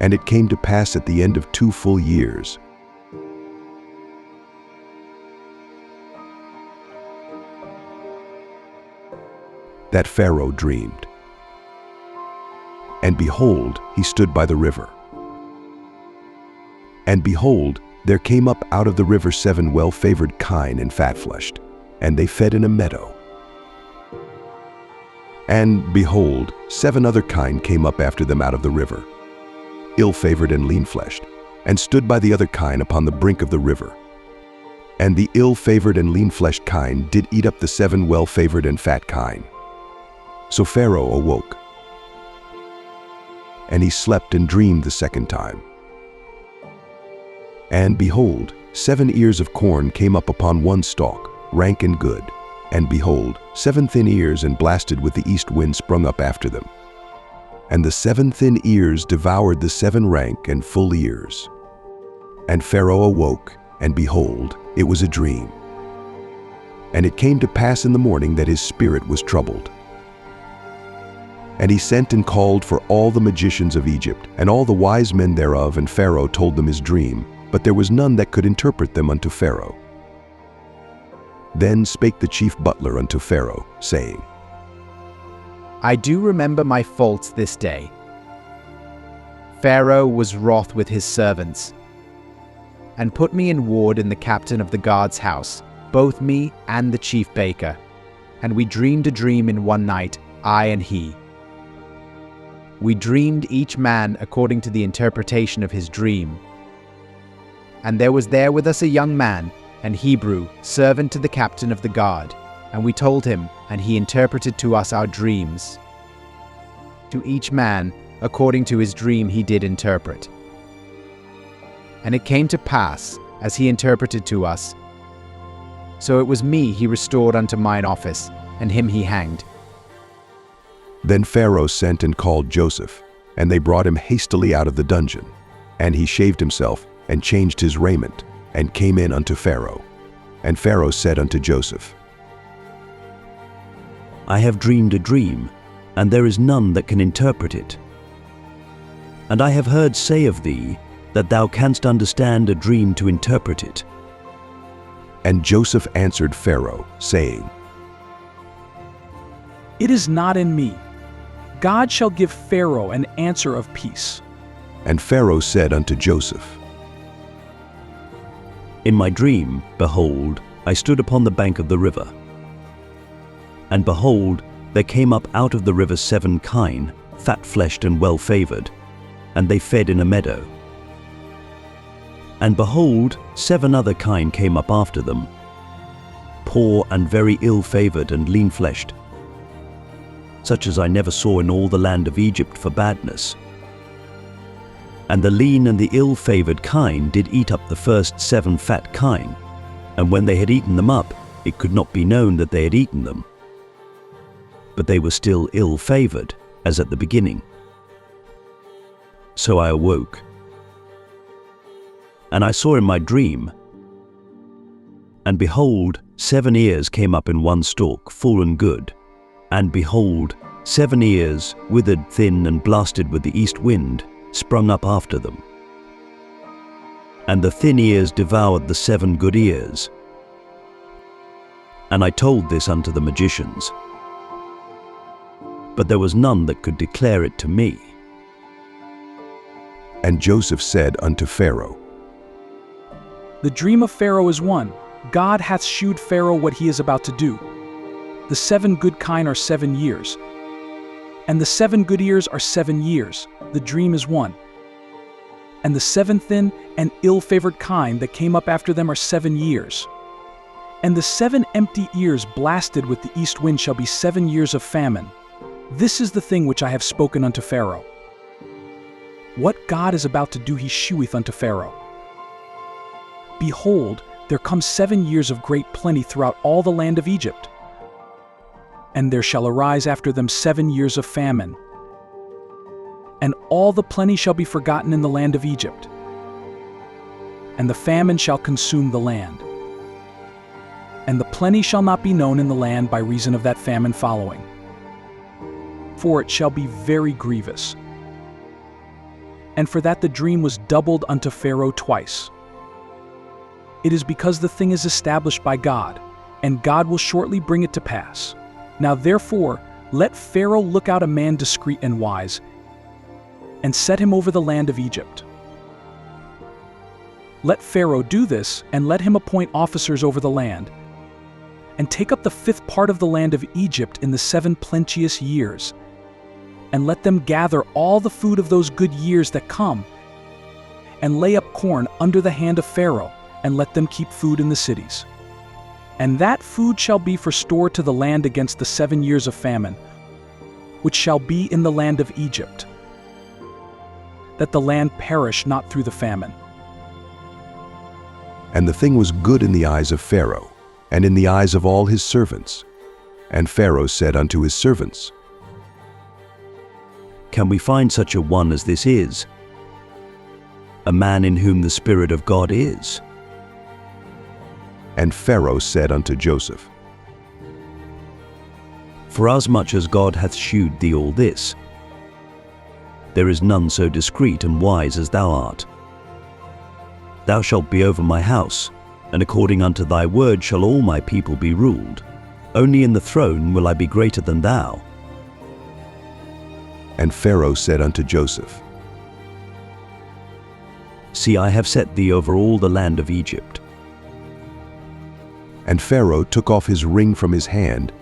And it came to pass at the end of 2 full years that Pharaoh dreamed. And behold, he stood by the river. And behold, there came up out of the river 7 well-favored kine and fat-fleshed, and they fed in a meadow. And behold, 7 other kine came up after them out of the river, ill-favored and lean-fleshed, and stood by the other kine upon the brink of the river. And the ill-favored and lean-fleshed kine did eat up the 7 well-favored and fat kine. So Pharaoh awoke, and he slept and dreamed the second time. And behold, 7 ears of corn came up upon one stalk, rank and good. And behold, 7 thin ears and blasted with the east wind sprung up after them. And the 7 thin ears devoured the 7 rank and full ears. And Pharaoh awoke, and behold, it was a dream. And it came to pass in the morning that his spirit was troubled. And he sent and called for all the magicians of Egypt, and all the wise men thereof, and Pharaoh told them his dream, but there was none that could interpret them unto Pharaoh. Then spake the chief butler unto Pharaoh, saying, I do remember my faults this day. Pharaoh was wroth with his servants, and put me in ward in the captain of the guard's house, both me and the chief baker. And we dreamed a dream in one night, I and he. We dreamed each man according to the interpretation of his dream. And there was there with us a young man, an Hebrew, servant to the captain of the guard. And we told him, and he interpreted to us our dreams. To each man, according to his dream he did interpret. And it came to pass, as he interpreted to us, so it was me he restored unto mine office, and him he hanged. Then Pharaoh sent and called Joseph, and they brought him hastily out of the dungeon. And he shaved himself, and changed his raiment, and came in unto Pharaoh. And Pharaoh said unto Joseph, I have dreamed a dream, and there is none that can interpret it. And I have heard say of thee, that thou canst understand a dream to interpret it. And Joseph answered Pharaoh, saying, It is not in me. God shall give Pharaoh an answer of peace. And Pharaoh said unto Joseph, In my dream, behold, I stood upon the bank of the river. And behold, there came up out of the river 7 kine, fat-fleshed and well-favored, and they fed in a meadow. And behold, 7 other kine came up after them, poor and very ill-favored and lean-fleshed, such as I never saw in all the land of Egypt for badness. And the lean and the ill-favored kine did eat up the first 7 fat kine, and when they had eaten them up, it could not be known that they had eaten them. But they were still ill-favored, as at the beginning. So I awoke, and I saw in my dream, and behold, 7 ears came up in one stalk, full and good. And behold, 7 ears, withered, thin, and blasted with the east wind, sprung up after them. And the thin ears devoured the 7 good ears. And I told this unto the magicians, but there was none that could declare it to me. And Joseph said unto Pharaoh, The dream of Pharaoh is one. God hath shewed Pharaoh what he is about to do. The 7 good kine are 7 years, and the 7 good ears are 7 years. The dream is one. And the 7 thin and ill-favored kine that came up after them are 7 years. And the 7 empty ears blasted with the east wind shall be 7 years of famine. This is the thing which I have spoken unto Pharaoh. What God is about to do he sheweth unto Pharaoh. Behold, there come 7 years of great plenty throughout all the land of Egypt. And there shall arise after them 7 years of famine. And all the plenty shall be forgotten in the land of Egypt. And the famine shall consume the land. And the plenty shall not be known in the land by reason of that famine following. For it shall be very grievous. and for that the dream was doubled unto Pharaoh twice. It is because the thing is established by God, and God will shortly bring it to pass. Now therefore, let Pharaoh look out a man discreet and wise, and set him over the land of Egypt. Let Pharaoh do this, and let him appoint officers over the land, and take up the 5th part of the land of Egypt in the 7 plenteous years, and let them gather all the food of those good years that come, and lay up corn under the hand of Pharaoh, and let them keep food in the cities. And that food shall be for store to the land against the 7 years of famine, which shall be in the land of Egypt, that the land perish not through the famine. And the thing was good in the eyes of Pharaoh, and in the eyes of all his servants. And Pharaoh said unto his servants, Can we find such a one as this is, a man in whom the Spirit of God is? And Pharaoh said unto Joseph, Forasmuch as God hath shewed thee all this, there is none so discreet and wise as thou art. Thou shalt be over my house, and according unto thy word shall all my people be ruled. Only in the throne will I be greater than thou. And Pharaoh said unto Joseph, See, I have set thee over all the land of Egypt. And Pharaoh took off his ring from his hand,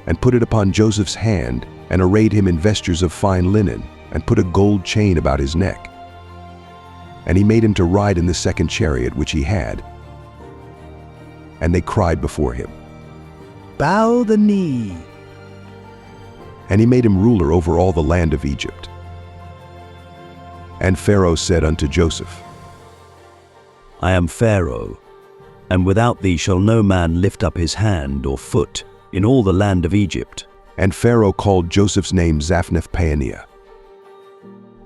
and put it upon Joseph's hand, and arrayed him in vestures of fine linen, and put a gold chain about his neck. And he made him to ride in the 2nd chariot which he had. And they cried before him, Bow the knee. And he made him ruler over all the land of Egypt. And Pharaoh said unto Joseph, I am Pharaoh, and without thee shall no man lift up his hand or foot in all the land of Egypt. And Pharaoh called Joseph's name Zaphnath-Paaneah.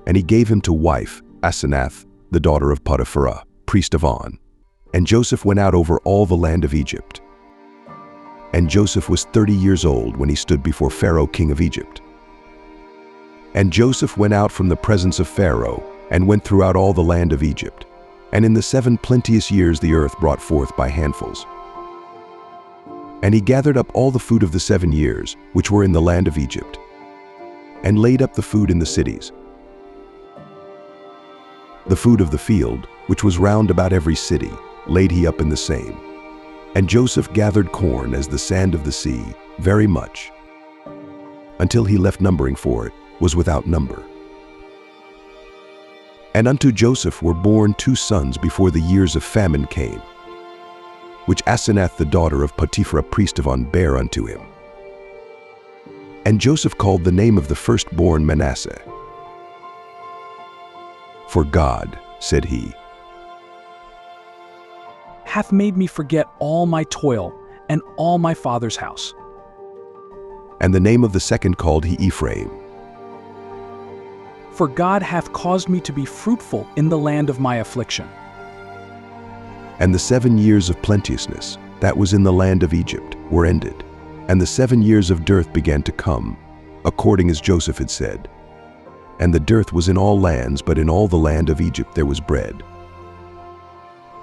And he gave him to wife Asenath, the daughter of Potiphera, priest of On. And Joseph went out over all the land of Egypt. And Joseph was 30 years old when he stood before Pharaoh king of Egypt. And Joseph went out from the presence of Pharaoh, and went throughout all the land of Egypt. And in the 7 plenteous years the earth brought forth by handfuls. And he gathered up all the food of the 7 years, which were in the land of Egypt, and laid up the food in the cities. The food of the field, which was round about every city, laid he up in the same. And Joseph gathered corn as the sand of the sea, very much, until he left numbering for it, was without number. And unto Joseph were born 2 sons before the years of famine came, which Asenath the daughter of Potiphera priest of On bare unto him. And Joseph called the name of the firstborn Manasseh. For God, said he, hath made me forget all my toil and all my father's house. And the name of the second called he Ephraim. For God hath caused me to be fruitful in the land of my affliction. And the 7 years of plenteousness, that was in the land of Egypt, were ended, and the 7 years of dearth began to come, according as Joseph had said. And the dearth was in all lands, but in all the land of Egypt there was bread.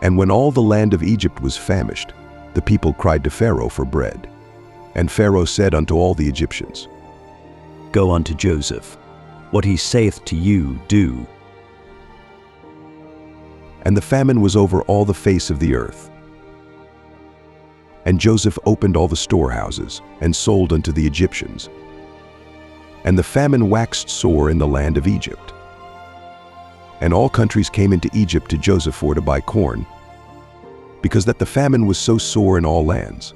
And when all the land of Egypt was famished, the people cried to Pharaoh for bread. And Pharaoh said unto all the Egyptians, Go unto Joseph, what he saith to you, do. And the famine was over all the face of the earth. And Joseph opened all the storehouses, and sold unto the Egyptians. And the famine waxed sore in the land of Egypt. And all countries came into Egypt to Joseph for to buy corn, because that the famine was so sore in all lands.